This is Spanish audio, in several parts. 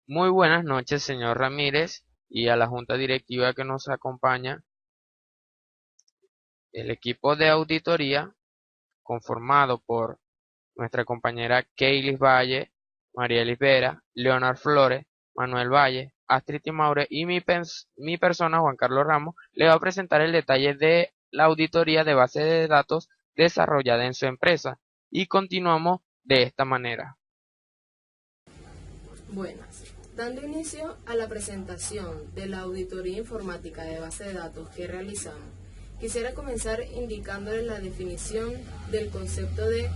Muy buenas noches, señor Ramírez, y a la junta directiva que nos acompaña. El equipo de auditoría, conformado por nuestra compañera Keilis Valle, Marielis Vera, Leonard Flores, Manuel Valle, Astrid Maure y mi persona, Juan Carlos Ramos, le va a presentar el detalle de la auditoría de base de datos desarrollada en su empresa. Y continuamos de esta manera. Buenas. Dando inicio a la presentación de la auditoría informática de base de datos que realizamos, quisiera comenzar indicándoles la definición del concepto de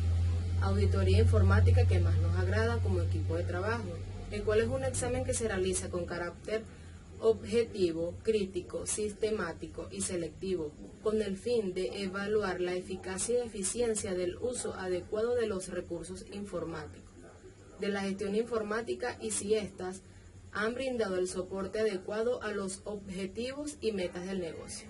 auditoría informática que más nos agrada como equipo de trabajo, el cual es un examen que se realiza con carácter objetivo, crítico, sistemático y selectivo, con el fin de evaluar la eficacia y eficiencia del uso adecuado de los recursos informáticos, de la gestión informática y si éstas han brindado el soporte adecuado a los objetivos y metas del negocio.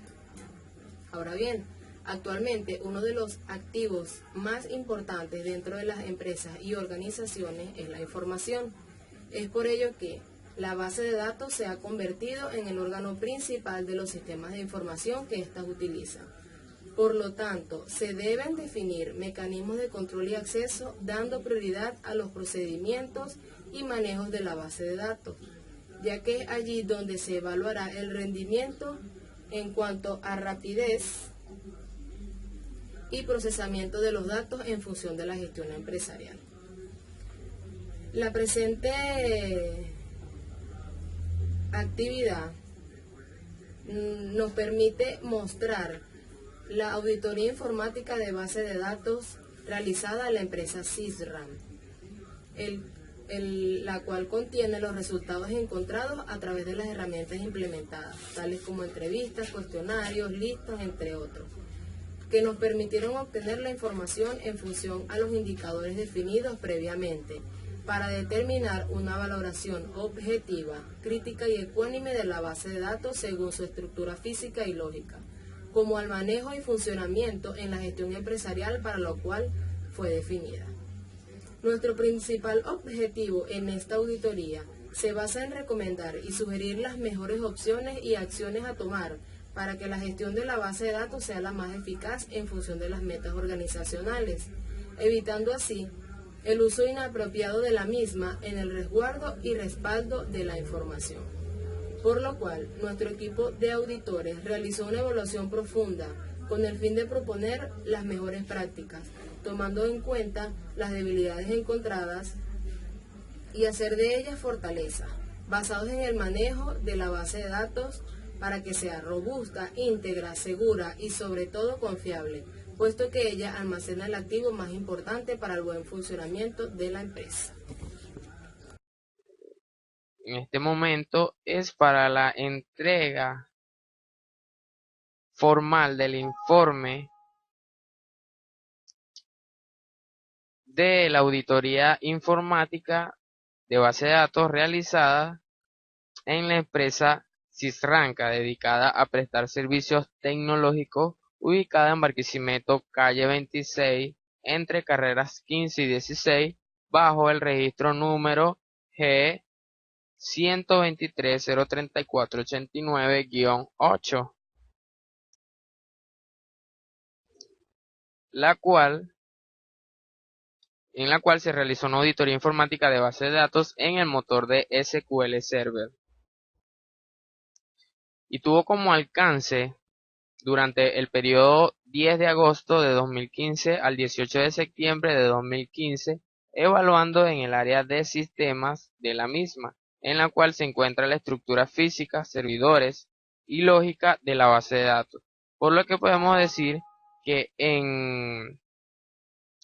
Ahora bien, actualmente uno de los activos más importantes dentro de las empresas y organizaciones es la información. Es por ello que la base de datos se ha convertido en el órgano principal de los sistemas de información que éstas utilizan. Por lo tanto, se deben definir mecanismos de control y acceso dando prioridad a los procedimientos y manejos de la base de datos, ya que es allí donde se evaluará el rendimiento en cuanto a rapidez y procesamiento de los datos en función de la gestión empresarial. La presente actividad nos permite mostrar la auditoría informática de base de datos realizada en la empresa Sysram, la cual contiene los resultados encontrados a través de las herramientas implementadas, tales como entrevistas, cuestionarios, listas, entre otros, que nos permitieron obtener la información en función a los indicadores definidos previamente, para determinar una valoración objetiva, crítica y ecuánime de la base de datos según su estructura física y lógica, como al manejo y funcionamiento en la gestión empresarial para lo cual fue definida. Nuestro principal objetivo en esta auditoría se basa en recomendar y sugerir las mejores opciones y acciones a tomar para que la gestión de la base de datos sea la más eficaz en función de las metas organizacionales, evitando así el uso inapropiado de la misma en el resguardo y respaldo de la información. Por lo cual, nuestro equipo de auditores realizó una evaluación profunda con el fin de proponer las mejores prácticas, tomando en cuenta las debilidades encontradas y hacer de ellas fortaleza, basados en el manejo de la base de datos para que sea robusta, íntegra, segura y sobre todo confiable, puesto que ella almacena el activo más importante para el buen funcionamiento de la empresa. En este momento es para la entrega formal del informe de la auditoría informática de base de datos realizada en la empresa Sisranca, dedicada a prestar servicios tecnológicos, ubicada en Barquisimeto, calle 26, entre carreras 15 y 16, bajo el registro número G 123.034.89-8, en la cual se realizó una auditoría informática de base de datos en el motor de SQL Server, y tuvo como alcance durante el periodo 10 de agosto de 2015 al 18 de septiembre de 2015, evaluando en el área de sistemas de la misma, en la cual se encuentra la estructura física, servidores y lógica de la base de datos. Por lo que podemos decir que en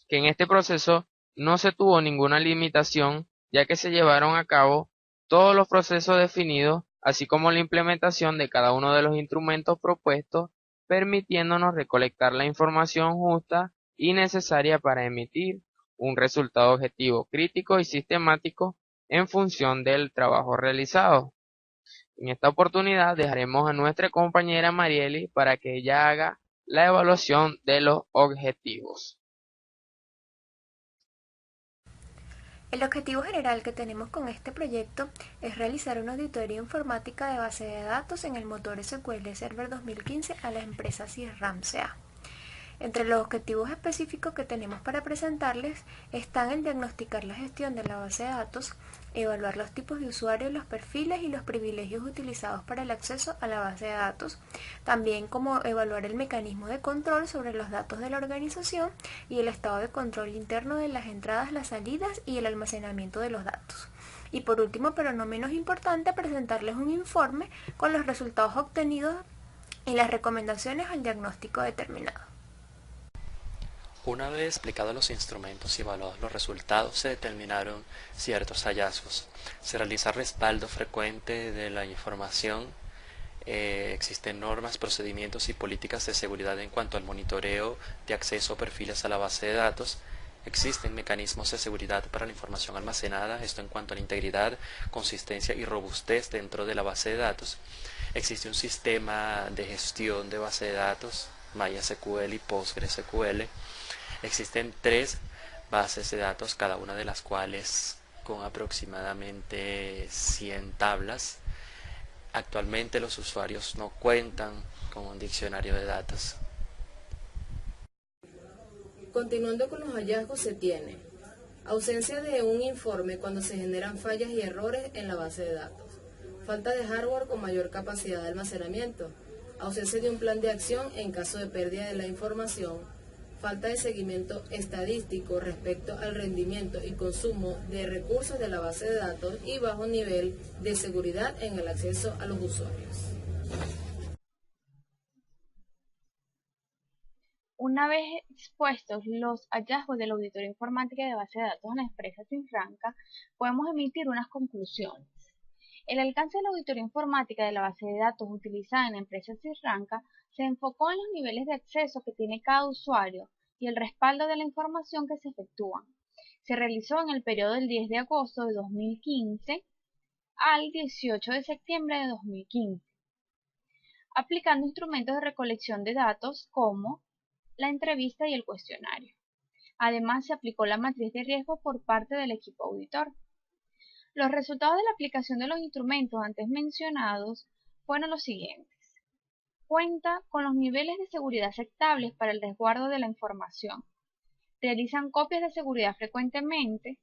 este proceso no se tuvo ninguna limitación, ya que se llevaron a cabo todos los procesos definidos, así como la implementación de cada uno de los instrumentos propuestos, permitiéndonos recolectar la información justa y necesaria para emitir un resultado objetivo, crítico y sistemático en función del trabajo realizado. En esta oportunidad dejaremos a nuestra compañera Marieli para que ella haga la evaluación de los objetivos. El objetivo general que tenemos con este proyecto es realizar una auditoría informática de base de datos en el motor SQL Server 2015 a la empresa CISRAM CA. Entre los objetivos específicos que tenemos para presentarles están el diagnosticar la gestión de la base de datos, evaluar los tipos de usuarios, los perfiles y los privilegios utilizados para el acceso a la base de datos, también como evaluar el mecanismo de control sobre los datos de la organización y el estado de control interno de las entradas, las salidas y el almacenamiento de los datos. Y por último, pero no menos importante, presentarles un informe con los resultados obtenidos y las recomendaciones al diagnóstico determinado. Una vez explicados los instrumentos y evaluados los resultados, se determinaron ciertos hallazgos. Se realiza respaldo frecuente de la información. Existen normas, procedimientos y políticas de seguridad en cuanto al monitoreo de acceso a perfiles a la base de datos. Existen mecanismos de seguridad para la información almacenada, esto en cuanto a la integridad, consistencia y robustez dentro de la base de datos. Existe un sistema de gestión de base de datos, MySQL y PostgreSQL. Existen 3 bases de datos, cada una de las cuales con aproximadamente 100 tablas. Actualmente los usuarios no cuentan con un diccionario de datos. Continuando con los hallazgos, se tiene ausencia de un informe cuando se generan fallas y errores en la base de datos, falta de hardware con mayor capacidad de almacenamiento, ausencia de un plan de acción en caso de pérdida de la información, falta de seguimiento estadístico respecto al rendimiento y consumo de recursos de la base de datos y bajo nivel de seguridad en el acceso a los usuarios. Una vez expuestos los hallazgos de la auditoría informática de base de datos en la empresa Sinranca, podemos emitir unas conclusiones. El alcance de la auditoría informática de la base de datos utilizada en la empresa Sinranca se enfocó en los niveles de acceso que tiene cada usuario y el respaldo de la información que se efectúa. Se realizó en el periodo del 10 de agosto de 2015 al 18 de septiembre de 2015, aplicando instrumentos de recolección de datos como la entrevista y el cuestionario. Además, se aplicó la matriz de riesgo por parte del equipo auditor. Los resultados de la aplicación de los instrumentos antes mencionados fueron los siguientes. Cuenta con los niveles de seguridad aceptables para el resguardo de la información. Realizan copias de seguridad frecuentemente.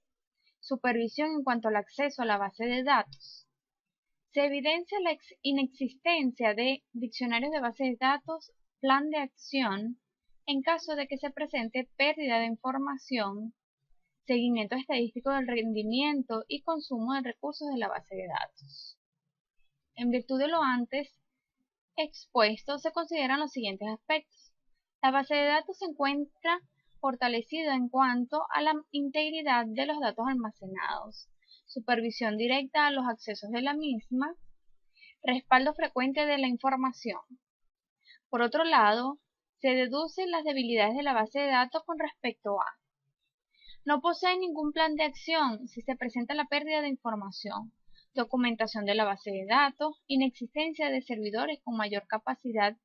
Supervisión en cuanto al acceso a la base de datos. Se evidencia la inexistencia de diccionarios de base de datos, plan de acción, en caso de que se presente pérdida de información, seguimiento estadístico del rendimiento y consumo de recursos de la base de datos. En virtud de lo antes expuesto, se consideran los siguientes aspectos. La base de datos se encuentra fortalecida en cuanto a la integridad de los datos almacenados, supervisión directa a los accesos de la misma, respaldo frecuente de la información. Por otro lado, se deducen las debilidades de la base de datos con respecto a: no posee ningún plan de acción si se presenta la pérdida de información, documentación de la base de datos, inexistencia de servidores con mayor capacidad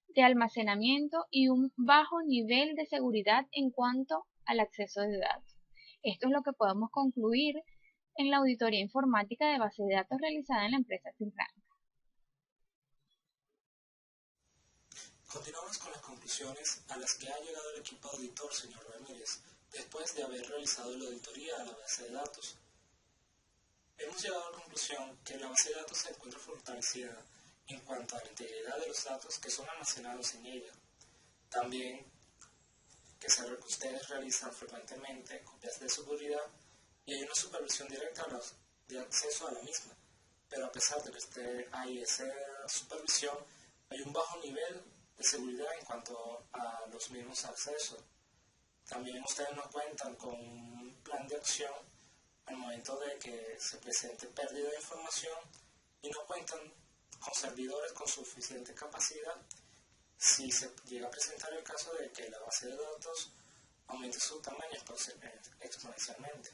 de almacenamiento y un bajo nivel de seguridad en cuanto al acceso de datos. Esto es lo que podemos concluir en la auditoría informática de base de datos realizada en la empresa Sinranca. Continuamos con las conclusiones a las que ha llegado el equipo auditor, señor Ramírez, después de haber realizado la auditoría a la base de datos. Hemos llegado a la conclusión que la base de datos se encuentra fortalecida en cuanto a la integridad de los datos que son almacenados en ella. También que ustedes realizan frecuentemente copias de seguridad y hay una supervisión directa de acceso a la misma. Pero a pesar de que hay esa supervisión, hay un bajo nivel de seguridad en cuanto a los mismos accesos. También ustedes no cuentan con un plan de acción al momento de que se presente pérdida de información y no cuentan con servidores con suficiente capacidad si se llega a presentar el caso de que la base de datos aumente su tamaño exponencialmente.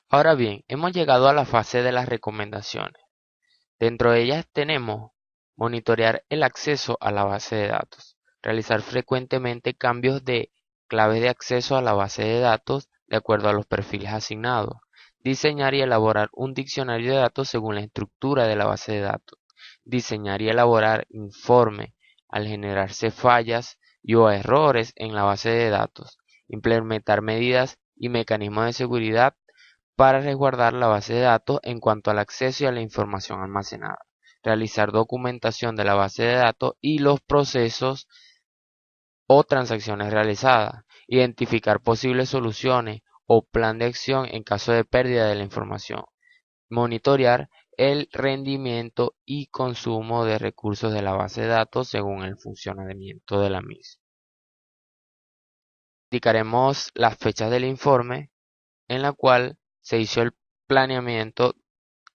Ahora bien, hemos llegado a la fase de las recomendaciones. Dentro de ellas tenemos monitorear el acceso a la base de datos, realizar frecuentemente cambios de claves de acceso a la base de datos de acuerdo a los perfiles asignados, diseñar y elaborar un diccionario de datos según la estructura de la base de datos, diseñar y elaborar informe al generarse fallas y o errores en la base de datos, implementar medidas y mecanismos de seguridad para resguardar la base de datos en cuanto al acceso y a la información almacenada, realizar documentación de la base de datos y los procesos o transacciones realizadas, identificar posibles soluciones o plan de acción en caso de pérdida de la información, monitorear el rendimiento y consumo de recursos de la base de datos según el funcionamiento de la misma. Indicaremos las fechas del informe en la cual se hizo el planeamiento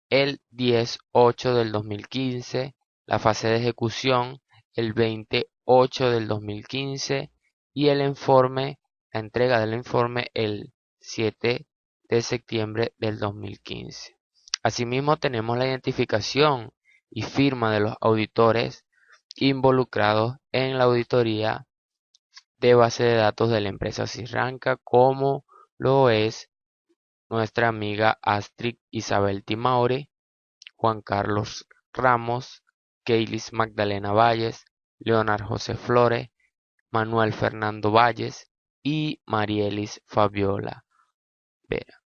el 10/8 del 2015, la fase de ejecución el 20/8 del 2015 y el informe, la entrega del informe el 7 de septiembre del 2015. Asimismo, tenemos la identificación y firma de los auditores involucrados en la auditoría de base de datos de la empresa Sri-Lanka, como lo es nuestra amiga Astrid Isabel Timaure, Juan Carlos Ramos, Keilis Magdalena Valles, Leonard José Flores, Manuel Fernando Valles y Marielis Fabiola Vera.